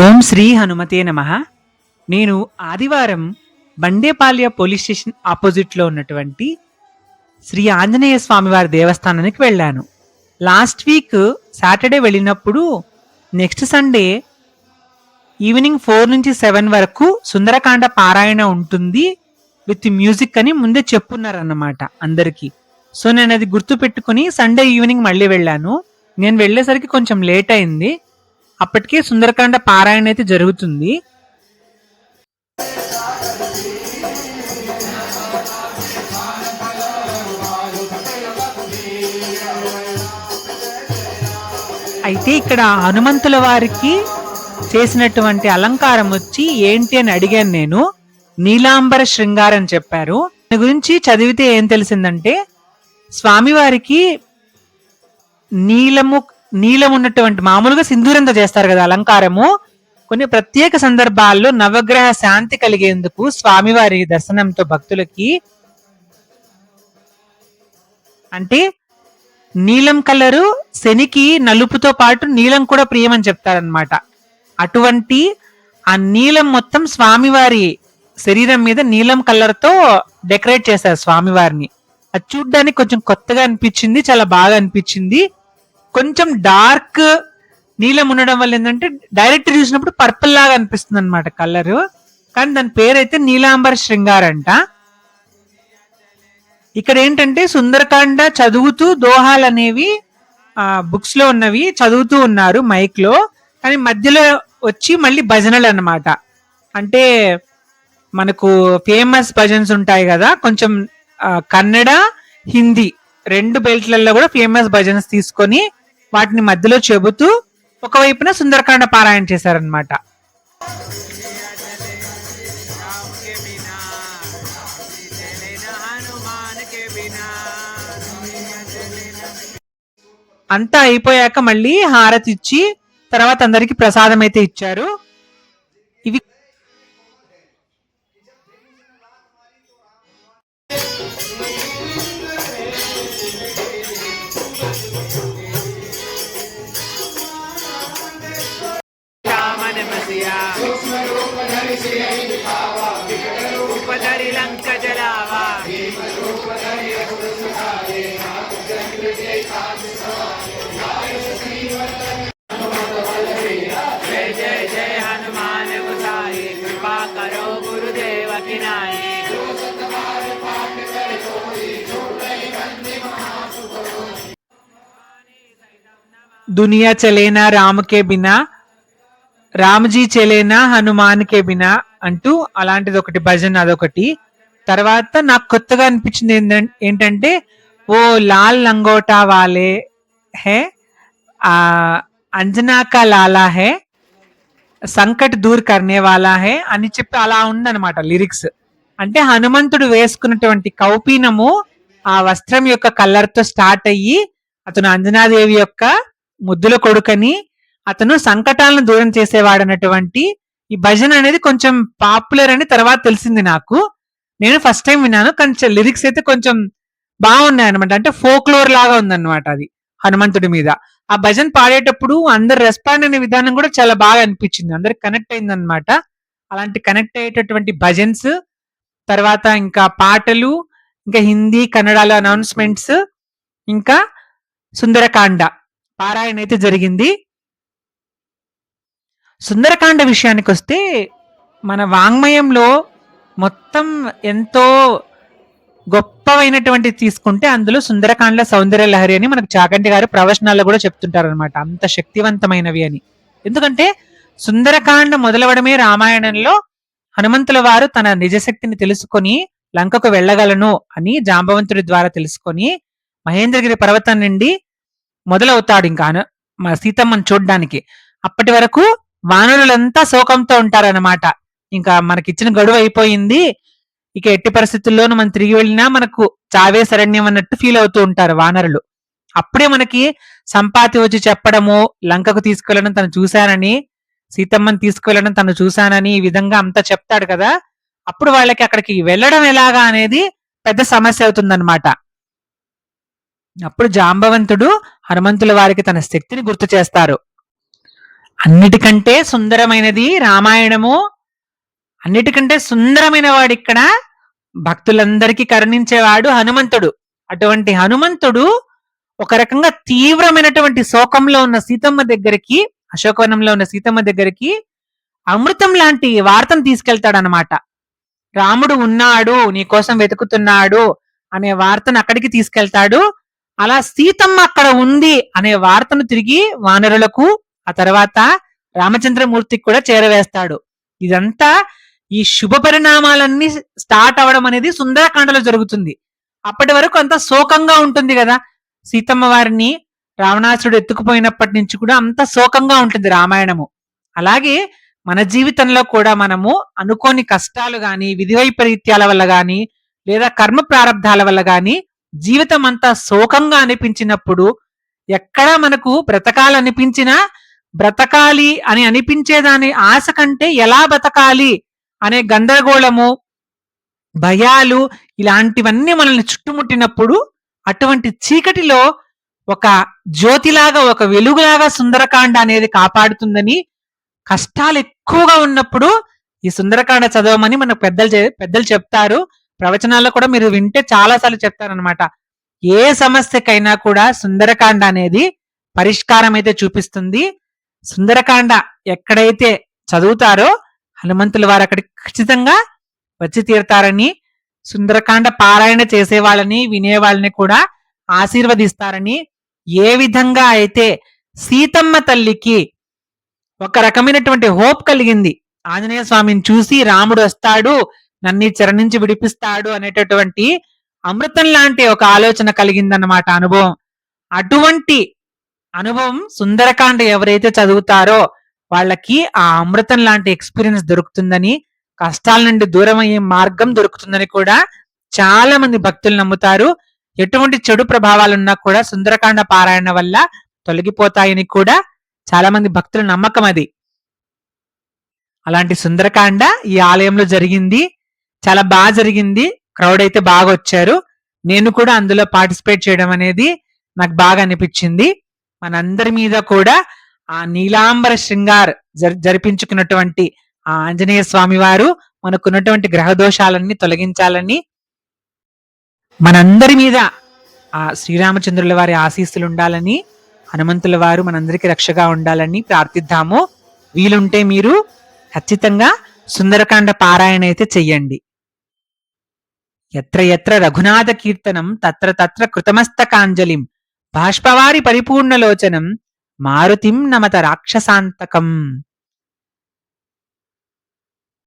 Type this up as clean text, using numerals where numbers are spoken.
ఓం శ్రీ హనుమతే నమః. నేను ఆదివారం బండేపాల్య పోలీస్ స్టేషన్ ఆపోజిట్లో ఉన్నటువంటి శ్రీ ఆంజనేయ స్వామివారి దేవస్థానానికి వెళ్ళాను. లాస్ట్ వీక్ సాటర్డే వెళ్ళినప్పుడు నెక్స్ట్ సండే ఈవినింగ్ 4 నుంచి 7 వరకు సుందరకాండ పారాయణ ఉంటుంది విత్ మ్యూజిక్ అని ముందే చెప్పున్నారన్నమాట అందరికీ. సో నేను అది గుర్తు పెట్టుకుని సండే ఈవినింగ్ మళ్ళీ వెళ్ళాను. నేను వెళ్ళేసరికి కొంచెం లేట్ అయింది. అప్పటికే సుందరకాండ పారాయణ అయితే జరుగుతుంది. అయితే ఇక్కడ హనుమంతుల వారికి చేసినటువంటి అలంకారం వచ్చి ఏంటి అని అడిగాను నేను. నీలాంబర శృంగారం అని చెప్పారు. దాని గురించి చదివితే ఏం తెలిసిందంటే స్వామివారికి నీలం ఉన్నటువంటి మామూలుగా సింధూరంతో చేస్తారు కదా అలంకారము. కొన్ని ప్రత్యేక సందర్భాల్లో నవగ్రహ శాంతి కలిగేందుకు స్వామివారి దర్శనంతో భక్తులకి అంటే నీలం కలరు శనికి నలుపుతో పాటు నీలం కూడా ప్రియమని చెప్తారనమాట. అటువంటి ఆ నీలం మొత్తం స్వామివారి శరీరం మీద నీలం కలర్ తో డెకరేట్ చేశారు స్వామివారిని. అది చూడ్డానికి కొంచెం కొత్తగా అనిపించింది, చాలా బాగా అనిపించింది. కొంచెం డార్క్ నీలం ఉండడం వల్ల ఏంటంటే డైరెక్ట్ చూసినప్పుడు పర్పుల్ లాగా అనిపిస్తుంది అనమాట కలర్. కానీ దాని పేరైతే నీలాంబర శృంగార్ అంట. ఇక్కడ ఏంటంటే సుందరకాండ చదువుతూ దోహాలు అనేవి బుక్స్ లో ఉన్నవి చదువుతూ ఉన్నారు మైక్ లో. కానీ మధ్యలో వచ్చి మళ్ళీ భజనలు అన్నమాట. అంటే మనకు ఫేమస్ భజన్స్ ఉంటాయి కదా, కొంచెం కన్నడ హిందీ 2 బెల్ట్లలో కూడా ఫేమస్ భజన్స్ తీసుకొని వాటిని మధ్యలో చెబుతూ ఒకవైపున సుందరకాండ పారాయణ చేశారనమాట. అంతా అయిపోయాక మళ్ళీ హారతి ఇచ్చి తర్వాత అందరికి ప్రసాదం అయితే ఇచ్చారు. ఇవి దునియా చలేనా రామకే బినా, రామ్జీ చలేనా హనుమాన్ కే బినా అంటూ అలాంటిది ఒకటి భజన, అదొకటి. తర్వాత నాకు కొత్తగా అనిపించింది ఏంటంటే ఓ లాల్ లంగోటా వాలే హే, ఆ అంజనా కా లాలా హే, సంకట్ దూర్ కర్నే వాలా హే అని చెప్పి అలా ఉందన్నమాట లిరిక్స్. అంటే హనుమంతుడు వేసుకున్నటువంటి కౌపీనము ఆ వస్త్రం యొక్క కలర్ తో స్టార్ట్ అయ్యి అతను అంజనాదేవి యొక్క ముద్దుల కొడుకని, అతను సంకటాలను దూరం చేసేవాడన్నటువంటి ఈ భజన అనేది కొంచెం పాపులర్ అని తర్వాత తెలిసింది నాకు. నేను ఫస్ట్ టైం విన్నాను, కానీ లిరిక్స్ అయితే కొంచెం బాగున్నాయి అనమాట. అంటే ఫోక్లోర్ లాగా ఉందన్నమాట అది హనుమంతుడి మీద. ఆ భజన పాడేటప్పుడు అందరు రెస్పాండ్ అనే విధానం కూడా చాలా బాగా అనిపించింది, అందరికి కనెక్ట్ అయింది అనమాట. అలాంటి కనెక్ట్ అయ్యేటటువంటి భజన్స్, తర్వాత ఇంకా పాటలు, ఇంకా హిందీ కన్నడలో అనౌన్స్మెంట్స్, ఇంకా సుందరకాండ పారాయణ అయితే జరిగింది. సుందరకాండ విషయానికి వస్తే మన వాంగ్మయంలో మొత్తం ఎంతో గొప్పవైనటువంటి తీసుకుంటే అందులో సుందరకాండ సౌందర్య లహరి అని మనకు చాగంటి గారు ప్రవచనాల్లో కూడా చెప్తుంటారు అనమాట, అంత శక్తివంతమైనవి అని. ఎందుకంటే సుందరకాండ మొదలవడమే రామాయణంలో హనుమంతుల వారు తన నిజశక్తిని తెలుసుకొని లంకకు వెళ్ళగలను అని జాంబవంతుడి ద్వారా తెలుసుకొని మహేంద్రగిరి పర్వతం నుండి మొదలవుతాడు ఇంకా సీతమ్మను చూడ్డానికి. అప్పటి వరకు వానరులంతా శోకంతో ఉంటారన్నమాట. ఇంకా మనకిచ్చిన గడువు అయిపోయింది, ఇక ఎట్టి పరిస్థితుల్లోనూ మనం తిరిగి వెళ్ళినా మనకు చావే శరణ్యం అన్నట్టు ఫీల్ అవుతూ ఉంటారు వానరులు. అప్పుడే మనకి సంపాతి వచ్చి చెప్పడము, లంకకు తీసుకెళ్లడం తను చూశానని, సీతమ్మని తీసుకువెళ్ళడం తను చూశానని, ఈ విధంగా అంతా చెప్తాడు కదా. అప్పుడు వాళ్ళకి అక్కడికి వెళ్ళడం ఎలాగా అనేది పెద్ద సమస్య అవుతుందన్నమాట. అప్పుడు జాంబవంతుడు హనుమంతుల వారికి తన శక్తిని గుర్తు చేస్తారు. అన్నిటికంటే సుందరమైనది రామాయణము. అన్నిటికంటే సుందరమైన వాడు ఇక్కడ భక్తులందరికీ కరుణించేవాడు హనుమంతుడు. అటువంటి హనుమంతుడు ఒక రకంగా తీవ్రమైనటువంటి శోకంలో ఉన్న సీతమ్మ దగ్గరికి, అశోకవనంలో ఉన్న సీతమ్మ దగ్గరికి అమృతం లాంటి వార్తను తీసుకెళ్తాడనమాట. రాముడు ఉన్నాడు, నీ కోసం వెతుకుతున్నాడు అనే వార్తను అక్కడికి తీసుకెళ్తాడు. అలా సీతమ్మ అక్కడ ఉంది అనే వార్తను తిరిగి వానరులకు, ఆ తర్వాత రామచంద్రమూర్తికి కూడా చేరవేస్తాడు. ఇదంతా ఈ శుభ పరిణామాలన్నీ స్టార్ట్ అవడం అనేది సుందరకాండలో జరుగుతుంది. అప్పటి వరకు అంత శోకంగా ఉంటుంది కదా. సీతమ్మ వారిని రావణాసుడు ఎత్తుకుపోయినప్పటి నుంచి కూడా అంత శోకంగా ఉంటుంది రామాయణము. అలాగే మన జీవితంలో కూడా మనము అనుకోని కష్టాలు గాని, విధి వైపరీత్యాల వల్ల గాని, లేదా కర్మ ప్రారంధాల వల్ల గాని జీవితం అంతా శోకంగా అనిపించినప్పుడు, ఎక్కడ మనకు బ్రతకాలనిపించినా బ్రతకాలి అని అనిపించేదాని ఆశ కంటే ఎలా బతకాలి అనే గందరగోళము, భయాలు ఇలాంటివన్నీ మనల్ని చుట్టుముట్టినప్పుడు అటువంటి చీకటిలో ఒక జ్యోతిలాగా, ఒక వెలుగులాగా సుందరకాండ అనేది కాపాడుతుందని, కష్టాలు ఎక్కువగా ఉన్నప్పుడు ఈ సుందరకాండ చదవమని మన పెద్దలు చెప్తారు. ప్రవచనాల్లో కూడా మీరు వింటే చాలా సార్లు చెప్తారనమాట. ఏ సమస్యకైనా కూడా సుందరకాండ అనేది పరిష్కారం అయితే చూపిస్తుంది. సుందరకాండ ఎక్కడైతే చదువుతారో హనుమంతుల వారు అక్కడికి ఖచ్చితంగా వచ్చి తీరుతారని, సుందరకాండ పారాయణ చేసే వాళ్ళని, వినేవాళ్ళని కూడా ఆశీర్వదిస్తారని, ఏ విధంగా అయితే సీతమ్మ తల్లికి ఒక రకమైనటువంటి హోప్ కలిగింది, ఆంజనేయ స్వామిని చూసి రాముడు వస్తాడు, నన్ను చెర నుంచి విడిపిస్తాడు అనేటటువంటి అమృతం లాంటి ఒక ఆలోచన కలిగిందన్నమాట, అనుభవం. అటువంటి అనుభవం సుందరకాండ ఎవరైతే చదువుతారో వాళ్ళకి ఆ అమృతం లాంటి ఎక్స్పీరియన్స్ దొరుకుతుందని, కష్టాల నుండి దూరం అయ్యే మార్గం దొరుకుతుందని కూడా చాలా మంది భక్తులు నమ్ముతారు. ఎటువంటి చెడు ప్రభావాలున్నా కూడా సుందరకాండ పారాయణ వల్ల తొలగిపోతాయని కూడా చాలా మంది భక్తుల నమ్మకం అది. అలాంటి సుందరకాండ ఈ ఆలయంలో జరిగింది. చాలా బాగా జరిగింది. క్రౌడ్ అయితే బాగా వచ్చారు. నేను కూడా అందులో పార్టిసిపేట్ చేయడం అనేది నాకు బాగా అనిపించింది. మనందరి మీద కూడా ఆ నీలాంబర శృంగార్ జరిపించుకున్నటువంటి ఆ ఆంజనేయ స్వామి వారు మనకున్నటువంటి గ్రహ దోషాలన్నీ తొలగించాలని, మనందరి మీద ఆ శ్రీరామచంద్రుల వారి ఆశీస్సులు ఉండాలని, హనుమంతుల వారు మనందరికీ రక్షగా ఉండాలని ప్రార్థిద్దాము. వీలుంటే మీరు ఖచ్చితంగా సుందరకాండ పారాయణ అయితే చెయ్యండి. ఎత్ర ఎత్ర రఘునాథ కీర్తనం తత్ర తత్ర కృతమస్తకాంజలిం బాష్పవారి పరిపూర్ణలోచనం మారుతిం నమత రాక్షసాంతకం.